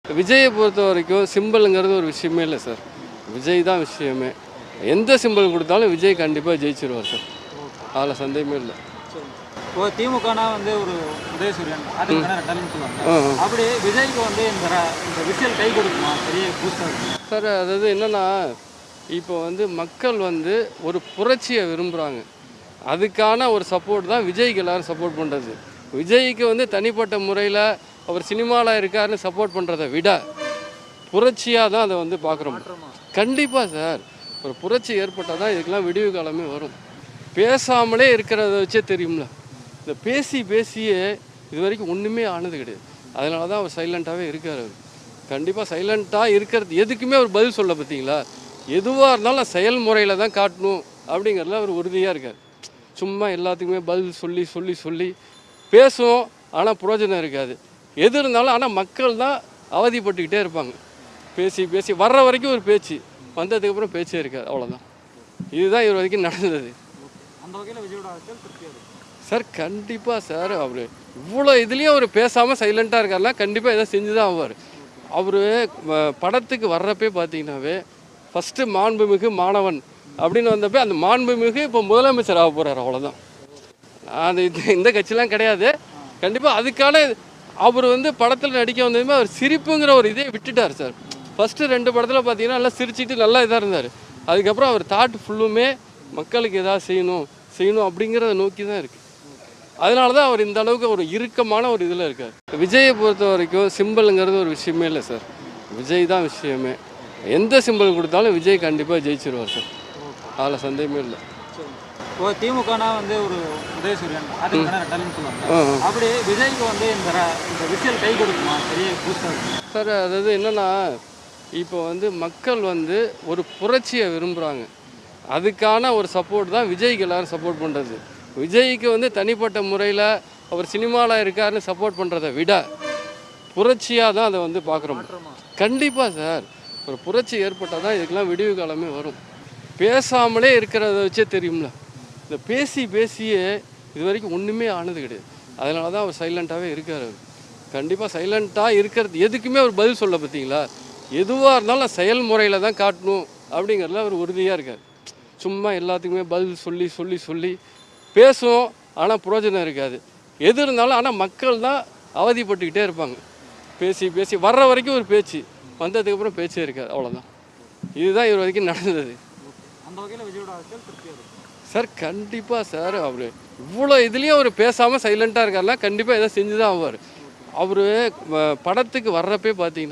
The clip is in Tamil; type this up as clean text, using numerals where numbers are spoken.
விஜயை பொறுத்த வரைக்கும் சிம்பிள்ங்கிறது ஒரு விஷயமே இல்லை சார். விஜய் தான் விஷயமே. எந்த சிம்பிள் கொடுத்தாலும் விஜய் கண்டிப்பாக ஜெயிச்சிருவார் சார். அதில் சந்தேகமே இல்லை. இப்போ திமுகனா வந்து ஒரு உதயசூரியன் அதுக்கு ரெட்டலைன்னு சொல்லுவாங்க. அப்படி விஜய்க்கு வந்து இந்த விஷயம் கை கொடுக்குமா? பெரிய பூஸ்டாக இருக்கும் சார். அதாவது என்னென்னா, இப்போ வந்து மக்கள் வந்து ஒரு புரட்சியை விரும்புகிறாங்க. அதுக்கான ஒரு சப்போர்ட் தான் விஜய்க்கு எல்லோரும் சப்போர்ட் பண்ணுறது. விஜய்க்கு வந்து தனிப்பட்ட முறையில் அவர் சினிமாவில் இருக்காருன்னு சப்போர்ட் பண்ணுறதை விட புரட்சியாக தான் அதை வந்து பார்க்குறோம். கண்டிப்பாக சார். ஒரு புரட்சி ஏற்பட்டால் தான் இதுக்கெல்லாம் விடிவு காலமே வரும். பேசாமலே இருக்கிறத வச்சே தெரியும்ல. இந்த பேசியே இது வரைக்கும் ஒன்றுமே ஆனது கிடையாது. அதனால தான் அவர் சைலண்ட்டாகவே இருக்கார். அவர் கண்டிப்பாக சைலண்ட்டாக இருக்கிறது எதுக்குமே அவர் பதில் சொல்ல பார்த்தீங்களா. எதுவாக இருந்தாலும் செயல்முறையில் தான் காட்டணும் அப்படிங்கிறதுல அவர் உறுதியாக இருக்கார். சும்மா எல்லாத்துக்குமே பதில் சொல்லி பேசுவோம், ஆனால் பிரயோஜனம் இருக்காது. எது இருந்தாலும் ஆனால் மக்கள் தான் அவதிப்பட்டுக்கிட்டே இருப்பாங்க. பேசி வர்ற வரைக்கும் ஒரு பேச்சு, வந்ததுக்கப்புறம் பேச்சே இருக்காது. அவ்வளோதான். இதுதான் இவர் வரைக்கும் நடந்தது. அந்த வகையில் விஜயோட சார் கண்டிப்பாக சார். அவர் இவ்வளோ இதுலேயும் அவர் பேசாமல் சைலண்ட்டாக இருக்காருலாம் கண்டிப்பாக எதாவது செஞ்சு தான் ஆவார். அவர் படத்துக்கு வர்றப்பே பார்த்தீங்கன்னாவே ஃபஸ்ட்டு மாண்புமிகு மாணவன் அப்படின்னு வந்தப்போ அந்த மாண்புமிகு இப்போ முதலமைச்சர் ஆக போகிறார். அவ்வளோதான். அது இந்த கட்சிலாம் கிடையாது. கண்டிப்பாக அதுக்கான அவர் வந்து படத்தில் நடிக்க வந்ததுமே அவர் சிரிப்புங்கிற ஒரு இதே விட்டுட்டார் சார். ஃபஸ்ட்டு 2 படத்தில் பார்த்தீங்கன்னா நல்லா சிரிச்சிட்டு நல்லா இதாக இருந்தார். அதுக்கப்புறம் அவர் தாட் ஃபுல்லுமே மக்களுக்கு எதாவது செய்யணும் அப்படிங்கிறத நோக்கி தான் இருக்குது. அதனால தான் அவர் இந்த அளவுக்கு ஒரு இறுக்கமான ஒரு இதில் இருக்கார். விஜயை பொறுத்த வரைக்கும் சிம்பிள்ங்கிறது ஒரு விஷயமே இல்லை சார். விஜய் தான் விஷயமே. எந்த சிம்பிள் கொடுத்தாலும் விஜய் கண்டிப்பாக ஜெயிச்சிருவார் சார். அதில் சந்தேகமே இல்லை. இப்போ திமுகனா வந்து ஒரு உதயசூரியன் அதுக்கு ரெட்டலைன்னு சொல்லுவாங்க. அப்படி விஜய்க்கு வந்து இந்த விஷயம் கை கொடுக்குமா? பெரிய பூஸ்டாக இருக்கும் சார். அதாவது என்னென்னா, இப்போ வந்து மக்கள் வந்து ஒரு புரட்சியை விரும்புகிறாங்க. அதுக்கான ஒரு சப்போர்ட் தான் விஜய்க்கு எல்லோரும் சப்போர்ட் பண்ணுறது. விஜய்க்கு வந்து தனிப்பட்ட முறையில் அவர் சினிமாவில் இருக்காருன்னு சப்போர்ட் பண்ணுறதை விட புரட்சியாக தான் அதை வந்து பார்க்குறோம். கண்டிப்பாக சார். ஒரு புரட்சி ஏற்பட்டால் தான் இதுக்கெல்லாம் விடிவு காலமே வரும். பேசாமலே இருக்கிறத வச்சே தெரியும்ல. இந்த பேசியே இது வரைக்கும் ஒன்றுமே ஆனது கிடையாது. அதனால தான் அவர் சைலண்ட்டாகவே இருக்கார். அவர் கண்டிப்பாக சைலண்ட்டாக இருக்கிறது எதுக்குமே அவர் பதில் சொல்ல பார்த்தீங்களா. எதுவாக இருந்தாலும் செயல்முறையில் தான் காட்டணும் அப்படிங்கிறதுல அவர் உறுதியாக இருக்கார். சும்மா எல்லாத்துக்குமே பதில் சொல்லி பேசுவோம், ஆனால் பிரயோஜனம் இருக்காது. எது இருந்தாலும் ஆனால் மக்கள் தான் அவதிப்பட்டுக்கிட்டே இருப்பாங்க. பேசி வர்ற வரைக்கும் ஒரு பேச்சு, வந்ததுக்கப்புறம் பேச்சே இருக்காது. அவ்வளோதான். இதுதான் இவர் வரைக்கும் நடந்தது. அந்த வகையில் விஜயோட சார் கண்டிப்பாக சார். அவர் இவ்வளோ இதுலேயும் அவர் பேசாமல் சைலண்ட்டாக இருக்காருலாம் கண்டிப்பாக எதாவது செஞ்சு தான் ஆவார். அவர் படத்துக்கு வர்றப்பே பார்த்தீங்கன்னா